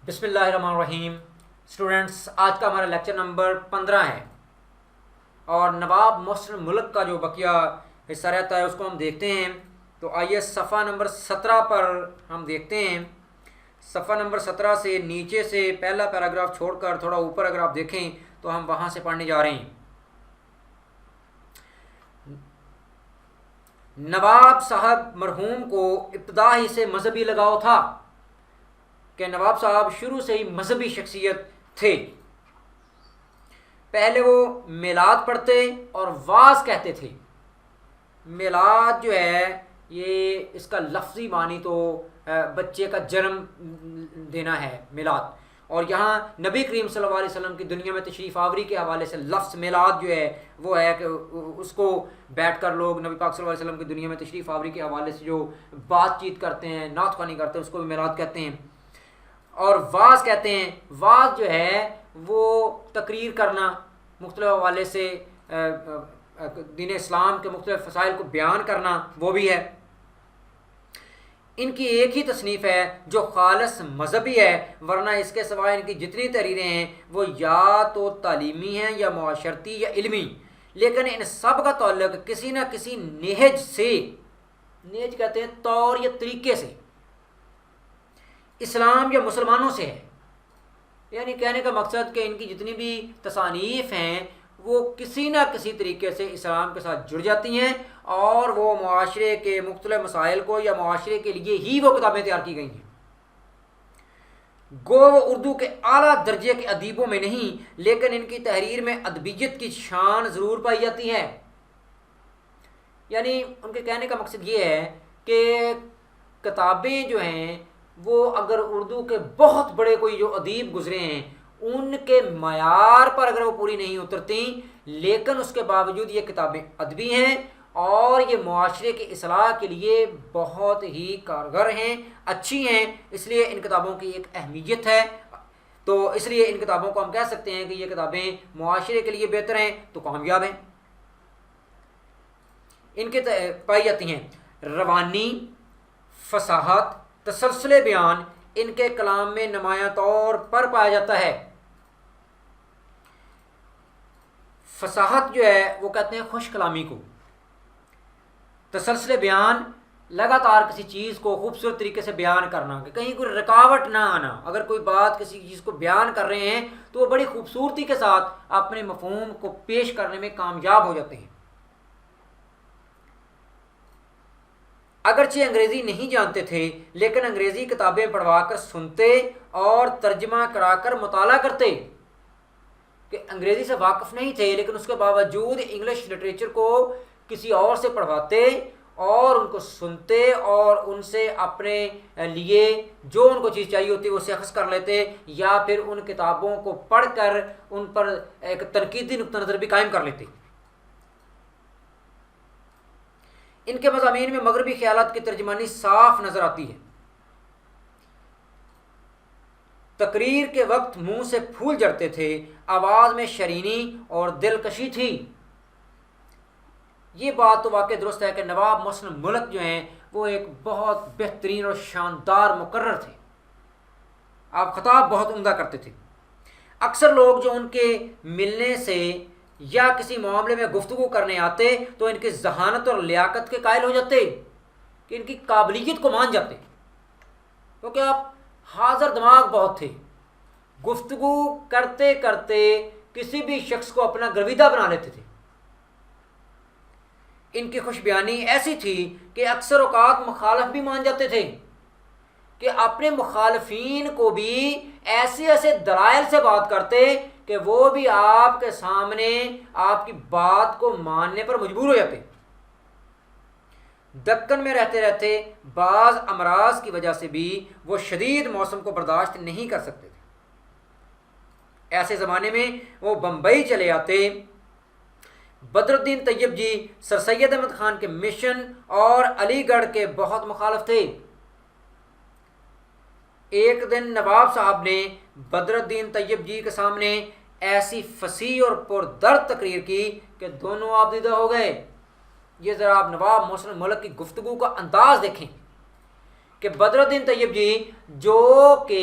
بسم اللہ الرحمن الرحیم۔ اسٹوڈنٹس، آج کا ہمارا لیکچر نمبر 15 ہے اور نواب محسن ملک کا جو بقیہ حصہ رہتا ہے اس کو ہم دیکھتے ہیں۔ تو آئیے صفحہ نمبر 17 پر ہم دیکھتے ہیں۔ صفحہ نمبر 17 سے نیچے سے پہلا پیراگراف چھوڑ کر تھوڑا اوپر اگر آپ دیکھیں تو ہم وہاں سے پڑھنے جا رہے ہیں۔ نواب صاحب مرحوم کو ابتدا ہی سے مذہبی لگاؤ تھا کہ نواب صاحب شروع سے ہی مذہبی شخصیت تھے۔ پہلے وہ میلاد پڑھتے اور واعظ کہتے تھے۔ میلاد جو ہے یہ اس کا لفظی معنی تو بچے کا جنم دینا ہے میلاد، اور یہاں نبی کریم صلی اللہ علیہ وسلم کی دنیا میں تشریف آوری کے حوالے سے لفظ میلاد جو ہے وہ ہے کہ اس کو بیٹھ کر لوگ نبی پاک صلی اللہ علیہ وسلم کی دنیا میں تشریف آوری کے حوالے سے جو بات چیت کرتے ہیں، نعت خوانی کرتے ہیں، اس کو بھی میلاد کہتے ہیں۔ اور واعظ کہتے ہیں، واعظ جو ہے وہ تقریر کرنا، مختلف حوالے سے دین اسلام کے مختلف مسائل کو بیان کرنا، وہ بھی ہے۔ ان کی ایک ہی تصنیف ہے جو خالص مذہبی ہے، ورنہ اس کے سوا ان کی جتنی تحریریں ہیں وہ یا تو تعلیمی ہیں یا معاشرتی یا علمی، لیکن ان سب کا تعلق کسی نہ کسی نہج سے، نہج کہتے ہیں طور یا طریقے سے، اسلام یا مسلمانوں سے ہے۔ یعنی کہنے کا مقصد کہ ان کی جتنی بھی تصانیف ہیں وہ کسی نہ کسی طریقے سے اسلام کے ساتھ جڑ جاتی ہیں، اور وہ معاشرے کے مختلف مسائل کو یا معاشرے کے لیے ہی وہ کتابیں تیار کی گئی ہیں۔ گو وہ اردو کے اعلیٰ درجے کے ادیبوں میں نہیں، لیکن ان کی تحریر میں ادبیت کی شان ضرور پائی جاتی ہے۔ یعنی ان کے کہنے کا مقصد یہ ہے کہ کتابیں جو ہیں وہ اگر اردو کے بہت بڑے کوئی جو ادیب گزرے ہیں ان کے معیار پر اگر وہ پوری نہیں اترتی، لیکن اس کے باوجود یہ کتابیں ادبی ہیں اور یہ معاشرے کی اصلاح کے لیے بہت ہی کارگر ہیں، اچھی ہیں، اس لیے ان کتابوں کی ایک اہمیت ہے۔ تو اس لیے ان کتابوں کو ہم کہہ سکتے ہیں کہ یہ کتابیں معاشرے کے لیے بہتر ہیں تو کامیاب ہیں۔ ان کے پائی جاتی ہیں روانی، فصاحت، تسلسل بیان ان کے کلام میں نمایاں طور پر پایا جاتا ہے۔ فصاحت جو ہے وہ کہتے ہیں خوش کلامی کو، تسلسل بیان لگاتار کسی چیز کو خوبصورت طریقے سے بیان کرنا، کہ کہیں کوئی رکاوٹ نہ آنا، اگر کوئی بات کسی چیز کو بیان کر رہے ہیں تو وہ بڑی خوبصورتی کے ساتھ اپنے مفہوم کو پیش کرنے میں کامیاب ہو جاتے ہیں۔ اگرچہ انگریزی نہیں جانتے تھے لیکن انگریزی کتابیں پڑھوا کر سنتے اور ترجمہ کرا کر مطالعہ کرتے، کہ انگریزی سے واقف نہیں تھے لیکن اس کے باوجود انگلش لٹریچر کو کسی اور سے پڑھواتے اور ان کو سنتے اور ان سے اپنے لیے جو ان کو چیز چاہیے ہوتی ہے وہ اخذ کر لیتے، یا پھر ان کتابوں کو پڑھ کر ان پر ایک تنقیدی نقطہ نظر بھی قائم کر لیتے۔ ان کے مضامین میں مغربی خیالات کی ترجمانی صاف نظر آتی ہے۔ تقریر کے وقت منہ سے پھول جھڑتے تھے، آواز میں شرینی اور دلکشی تھی۔ یہ بات تو واقع درست ہے کہ نواب محسن ملک جو ہیں وہ ایک بہت بہترین اور شاندار مقرر تھے۔ آپ خطاب بہت عمدہ کرتے تھے۔ اکثر لوگ جو ان کے ملنے سے یا کسی معاملے میں گفتگو کرنے آتے تو ان کی ذہانت اور لیاقت کے قائل ہو جاتے، کہ ان کی قابلیت کو مان جاتے، کیونکہ آپ حاضر دماغ بہت تھے، گفتگو کرتے کرتے کسی بھی شخص کو اپنا گرویدہ بنا لیتے تھے۔ ان کی خوش بیانی ایسی تھی کہ اکثر اوقات مخالف بھی مان جاتے تھے، کہ اپنے مخالفین کو بھی ایسے ایسے دلائل سے بات کرتے کہ وہ بھی آپ کے سامنے آپ کی بات کو ماننے پر مجبور ہو جاتے۔ دکن میں رہتے رہتے بعض امراض کی وجہ سے بھی وہ شدید موسم کو برداشت نہیں کر سکتے تھے۔ ایسے زمانے میں وہ بمبئی چلے آتے۔ بدر الدین طیب جی سر سید احمد خان کے مشن اور علی گڑھ کے بہت مخالف تھے۔ ایک دن نواب صاحب نے بدر الدین طیب جی کے سامنے ایسی فصیح اور پردرد تقریر کی کہ دونوں آپ دیدہ ہو گئے۔ یہ ذرا آپ نواب محسن ملک کی گفتگو کا انداز دیکھیں کہ بدر الدین طیب جی جو کہ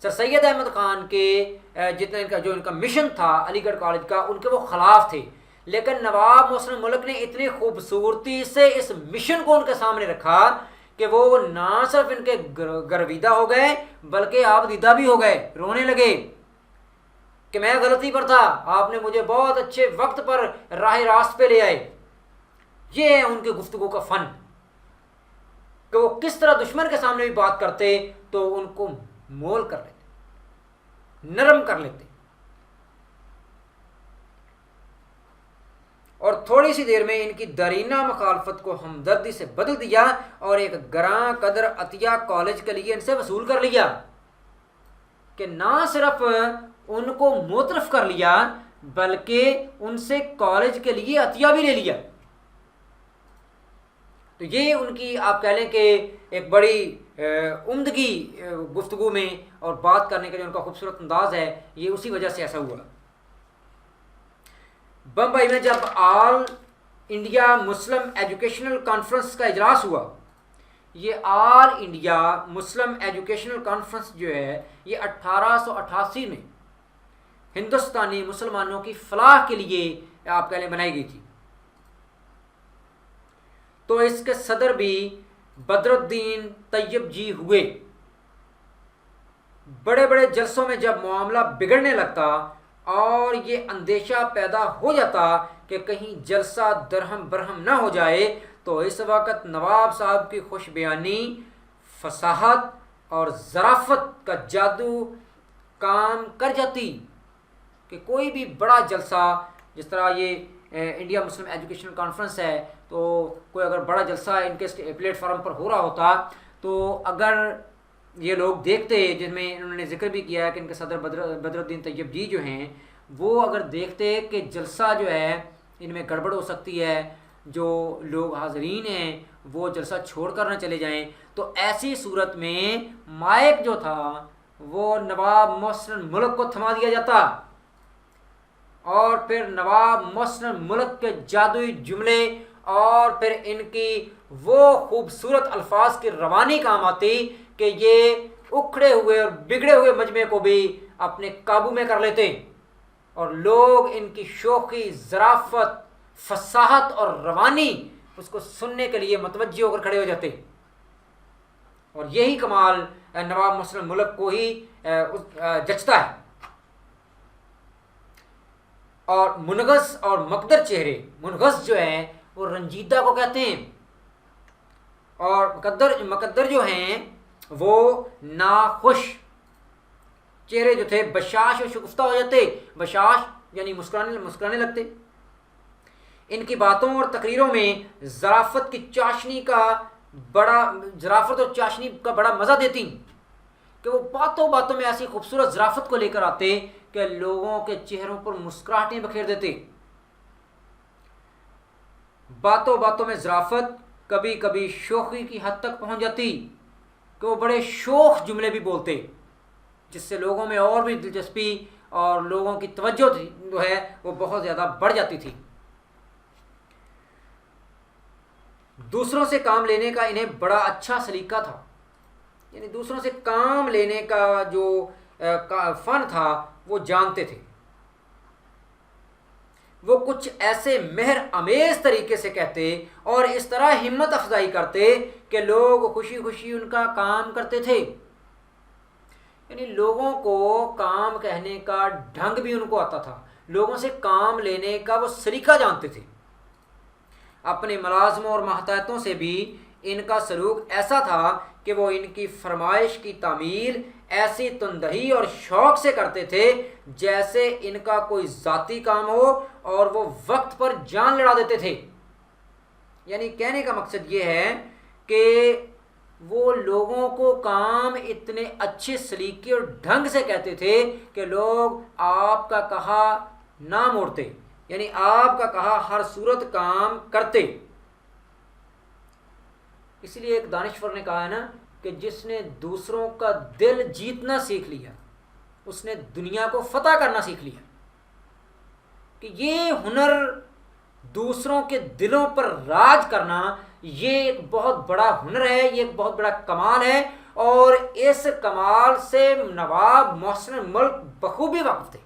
سر سید احمد خان کے جتنا ان کا مشن تھا علی گڑھ کالج کا، ان کے وہ خلاف تھے، لیکن نواب محسن ملک نے اتنی خوبصورتی سے اس مشن کو ان کے سامنے رکھا کہ وہ نہ صرف ان کے گرویدہ ہو گئے بلکہ آپ دیدہ بھی ہو گئے، رونے لگے کہ میں غلطی پر تھا، آپ نے مجھے بہت اچھے وقت پر راہ راست پہ لے آئے۔ یہ ہے ان کے گفتگو کا فن کہ وہ کس طرح دشمن کے سامنے بھی بات کرتے تو ان کو مول کر لیتے، نرم کر لیتے، اور تھوڑی سی دیر میں ان کی درینہ مخالفت کو ہمدردی سے بدل دیا اور ایک گراں قدر عطیہ کالج کے لیے ان سے وصول کر لیا، کہ نہ صرف ان کو مترف کر لیا بلکہ ان سے کالج کے لیے عطیہ بھی لے لیا۔ تو یہ ان کی آپ کہہ لیں کہ ایک بڑی عمدگی گفتگو میں اور بات کرنے کا جو ان کا خوبصورت انداز ہے، یہ اسی وجہ سے ایسا ہوا۔ بمبئی میں جب آل انڈیا مسلم ایجوکیشنل کانفرنس کا اجلاس ہوا، یہ آل انڈیا مسلم ایجوکیشنل کانفرنس جو ہے یہ 1888 میں ہندوستانی مسلمانوں کی فلاح کے لیے آپ کہہ لیں بنائی گئی تھی۔ تو اس کے صدر بھی بدر الدین طیب جی ہوئے۔ بڑے بڑے جلسوں میں جب معاملہ بگڑنے لگتا اور یہ اندیشہ پیدا ہو جاتا کہ کہیں جلسہ درہم برہم نہ ہو جائے، تو اس وقت نواب صاحب کی خوش بیانی، فصاحت اور ظرافت کا جادو کام کر جاتی کہ کوئی بھی بڑا جلسہ، جس طرح یہ انڈیا مسلم ایجوکیشنل کانفرنس ہے، تو کوئی اگر بڑا جلسہ ان کے پلیٹ فارم پر ہو رہا ہوتا تو اگر یہ لوگ دیکھتے، جن میں انہوں نے ذکر بھی کیا ہے کہ ان کے صدر بدر الدین طیب جی جو ہیں، وہ اگر دیکھتے کہ جلسہ جو ہے ان میں گڑبڑ ہو سکتی ہے، جو لوگ حاضرین ہیں وہ جلسہ چھوڑ کر نہ چلے جائیں، تو ایسی صورت میں مائک جو تھا وہ نواب محسن ملک کو تھما دیا جاتا، اور پھر نواب محسن ملک کے جادوئی جملے اور پھر ان کی وہ خوبصورت الفاظ کی روانی کام آتی کہ یہ اکھڑے ہوئے اور بگڑے ہوئے مجمع کو بھی اپنے قابو میں کر لیتے، اور لوگ ان کی شوخی، ظرافت، فصاحت اور روانی اس کو سننے کے لیے متوجہ ہو کر کھڑے ہو جاتے۔ اور یہی کمال نواب مسلم ملک کو ہی جچتا ہے۔ اور منغص اور مقدر چہرے، منغص جو ہیں وہ رنجیدہ کو کہتے ہیں، اور مقدر جو ہیں وہ ناخوش چہرے جو تھے بشاش و شگفتہ ہو جاتے، بشاش یعنی مسکرانے لگتے۔ ان کی باتوں اور تقریروں میں ظرافت اور چاشنی کا بڑا مزہ دیتی کہ وہ باتوں باتوں میں ایسی خوبصورت ظرافت کو لے کر آتے کہ لوگوں کے چہروں پر مسکراہٹیں بکھیر دیتے۔ باتوں باتوں میں ظرافت کبھی کبھی شوخی کی حد تک پہنچ جاتی کہ وہ بڑے شوخ جملے بھی بولتے، جس سے لوگوں میں اور بھی دلچسپی اور لوگوں کی توجہ جو ہے وہ بہت زیادہ بڑھ جاتی تھی۔ دوسروں سے کام لینے کا انہیں بڑا اچھا سلیقہ تھا، یعنی دوسروں سے کام لینے کا جو فن تھا وہ جانتے تھے۔ وہ کچھ ایسے مہر آمیز طریقے سے کہتے اور اس طرح ہمت افزائی کرتے کہ لوگ خوشی خوشی ان کا کام کرتے تھے، یعنی لوگوں کو کام کہنے کا ڈھنگ بھی ان کو آتا تھا، لوگوں سے کام لینے کا وہ سلیقہ جانتے تھے۔ اپنے ملازموں اور ماتحتوں سے بھی ان کا سلوک ایسا تھا کہ وہ ان کی فرمائش کی تعمیل ایسی تندہی اور شوق سے کرتے تھے جیسے ان کا کوئی ذاتی کام ہو، اور وہ وقت پر جان لڑا دیتے تھے۔ یعنی کہنے کا مقصد یہ ہے کہ وہ لوگوں کو کام اتنے اچھے سلیقے اور ڈھنگ سے کہتے تھے کہ لوگ آپ کا کہا نہ موڑتے، یعنی آپ کا کہا ہر صورت کام کرتے۔ اس لیے ایک دانشور نے کہا ہے نا کہ جس نے دوسروں کا دل جیتنا سیکھ لیا اس نے دنیا کو فتح کرنا سیکھ لیا، کہ یہ ہنر دوسروں کے دلوں پر راج کرنا یہ ایک بہت بڑا ہنر ہے، یہ ایک بہت بڑا کمال ہے، اور اس کمال سے نواب محسن ملک بخوبی واقف تھے۔